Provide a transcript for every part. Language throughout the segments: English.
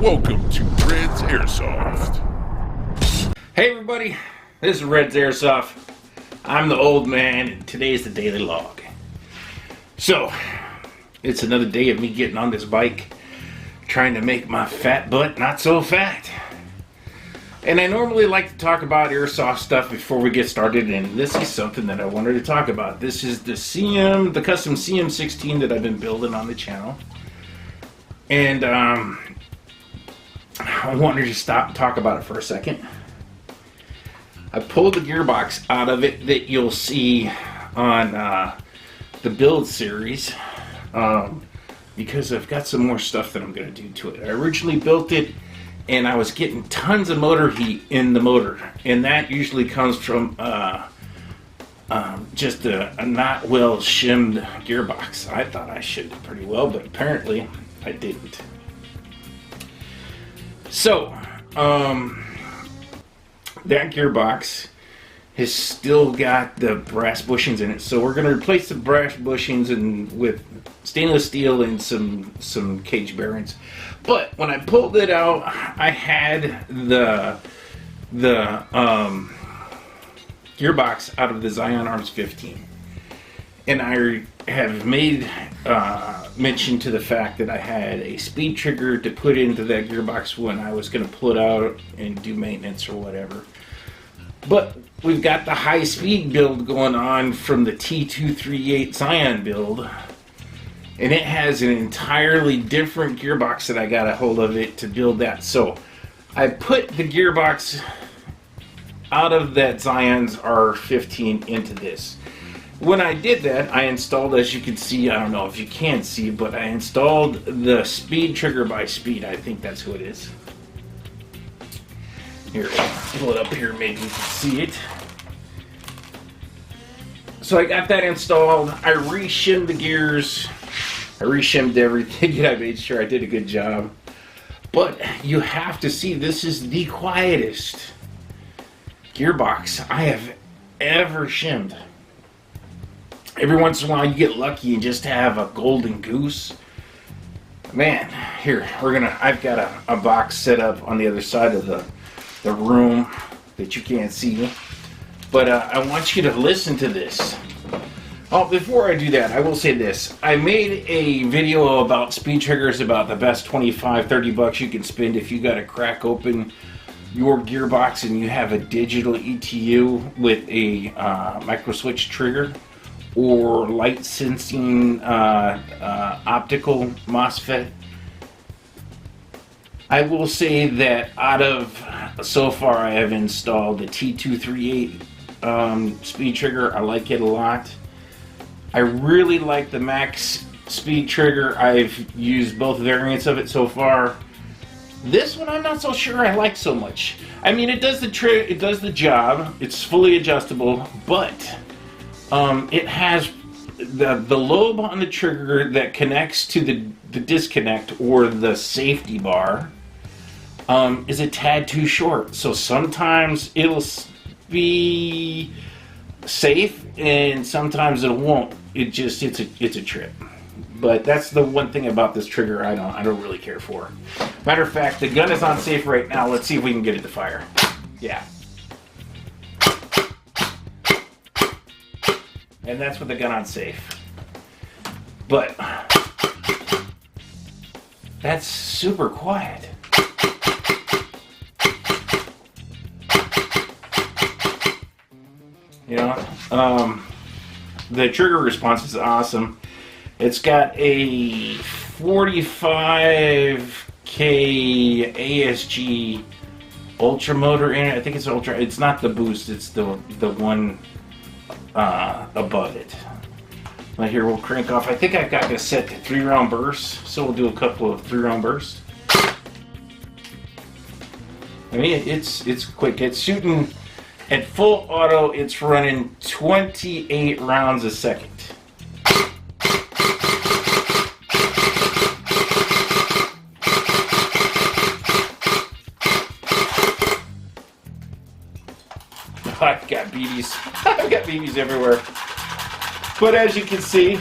Welcome to R.E.D's Airsoft. Hey everybody, this is R.E.D's Airsoft. I'm the old man and today's the daily log. So, it's another day of me getting on this bike, trying to make my fat butt not so fat. And I normally like to talk about airsoft stuff before we get started, and this is something that I wanted to talk about. This is the custom CM16 that I've been building on the channel. And I wanted to stop and talk about it for a second. I pulled the gearbox out of it that you'll see on the build series because I've got some more stuff that I'm going to do to it. I originally built it and I was getting tons of motor heat in the motor, and that usually comes from just a not well shimmed gearbox. I thought I shimmed it pretty well, but apparently I didn't. So that gearbox has still got the brass bushings in it, so we're going to replace the brass bushings with stainless steel and some cage bearings. But when I pulled it out, I had the gearbox out of the Zion Arms 15, and I have made mention to the fact that I had a speed trigger to put into that gearbox when I was going to pull it out and do maintenance or whatever. But we've got the high speed build going on from the T238 Zion build, and it has an entirely different gearbox that I got a hold of it to build that. So I put the gearbox out of that Zion's R15 into this. When I did that, I installed, as you can see, I don't know if you can see, but I installed the speed trigger by Speed. I think that's who it is. Here, I'll pull it up here, maybe you can see it. So I got that installed. I re-shimmed the gears. I re-shimmed everything, and I made sure I did a good job. But you have to see, this is the quietest gearbox I have ever shimmed. Every once in a while you get lucky and just have a golden goose. Man, here, I've got a box set up on the other side of the room that you can't see. But I want you to listen to this. Oh, before I do that, I will say this. I made a video about speed triggers, about the best 25, 30 bucks you can spend if you got to crack open your gearbox and you have a digital ETU with a micro switch trigger or light sensing optical MOSFET. I will say that so far I have installed the T238 speed trigger. I like it a lot. I really like the max speed trigger. I've used both variants of it so far. This one I'm not so sure I like so much. I mean, it does the job. It's fully adjustable, but it has the lobe on the trigger that connects to the disconnect or the safety bar is a tad too short. So sometimes it'll be safe and sometimes it won't. It's a trip. But that's the one thing about this trigger I don't really care for. Matter of fact, the gun is on safe right now. Let's see if we can get it to fire. Yeah. And that's with the gun on safe. But that's super quiet. You know, the trigger response is awesome. It's got a 45K ASG Ultra motor in it. I think it's Ultra. It's not the boost. It's the one above it. Right here, we'll crank off. I think I've got this set to 3-round bursts, so we'll do a couple of 3-round bursts. I mean, it's quick. It's shooting at full auto. It's running 28 rounds a second. I've got BBs. I've got BBs everywhere. But as you can see,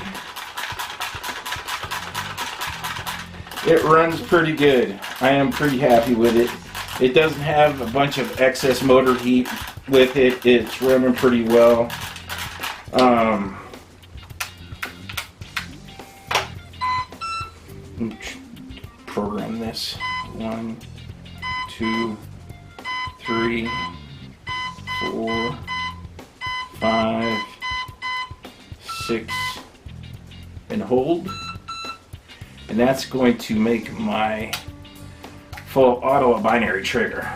It runs pretty good. I am pretty happy with it. It doesn't have a bunch of excess motor heat with it. It's running pretty well. Program this. 1, 2, 3, 4, 5, 6, and hold. And that's going to make my full auto a binary trigger.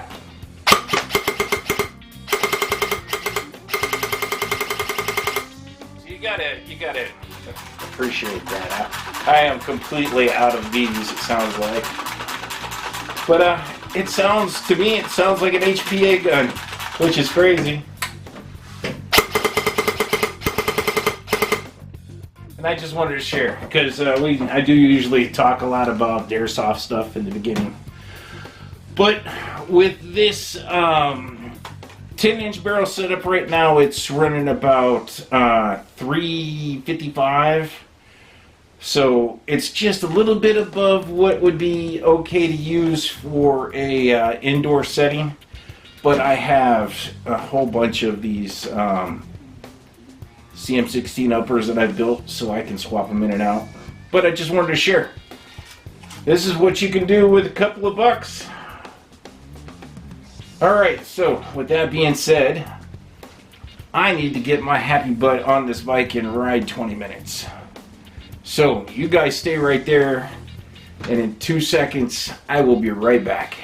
So you gotta appreciate that. I am completely out of these, it sounds like. But it sounds like an HPA gun, which is crazy. And I just wanted to share, because I do usually talk a lot about airsoft stuff in the beginning. But with this 10-inch barrel setup right now, it's running about 355. So it's just a little bit above what would be okay to use for a indoor setting. But I have a whole bunch of these CM16 uppers that I've built, so I can swap them in and out. But I just wanted to share. This is what you can do with a couple of bucks. Alright, so with that being said, I need to get my happy butt on this bike and ride 20 minutes. So you guys stay right there, and in 2 seconds I will be right back.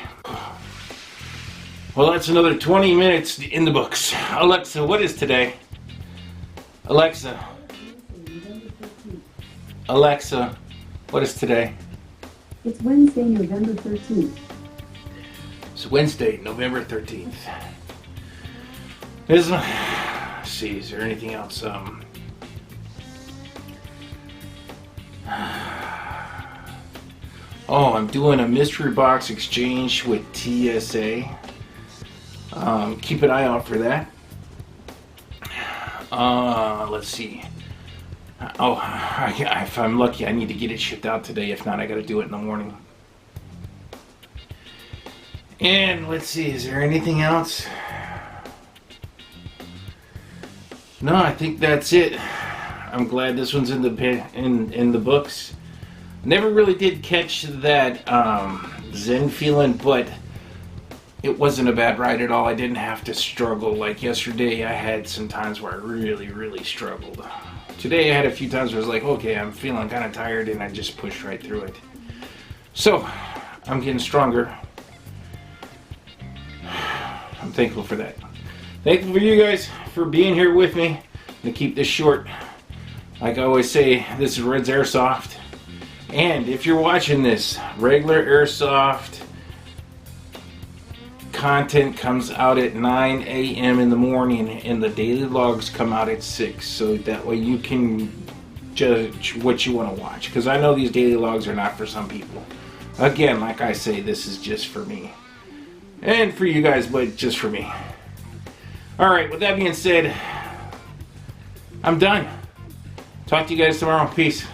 Well, that's another 20 minutes in the books. Alexa, what is today? Alexa, what is today? It's Wednesday, November 13th. It's Wednesday, November 13th. Let's see, is there anything else? Oh, I'm doing a mystery box exchange with TSA. Keep an eye out for that. Let's see. Oh, if I'm lucky, I need to get it shipped out today. If not, I gotta do it in the morning. And let's see, is there anything else? No, I think that's it. I'm glad this one's in the books. Never really did catch that Zen feeling, but it wasn't a bad ride at all. I didn't have to struggle. Like yesterday, I had some times where I really struggled. Today, I had a few times where I was like, okay, I'm feeling kind of tired, and I just pushed right through it. So, I'm getting stronger. I'm thankful for that. Thankful for you guys for being here with me. I'm going to keep this short. Like I always say, this is R.E.D's Airsoft. And if you're watching this, regular Airsoft content comes out at 9 a.m. in the morning, and the daily logs come out at 6. So that way you can judge what you want to watch. Because I know these daily logs are not for some people. Again, like I say, this is just for me. And for you guys, but just for me. Alright, with that being said, I'm done. Talk to you guys tomorrow. Peace.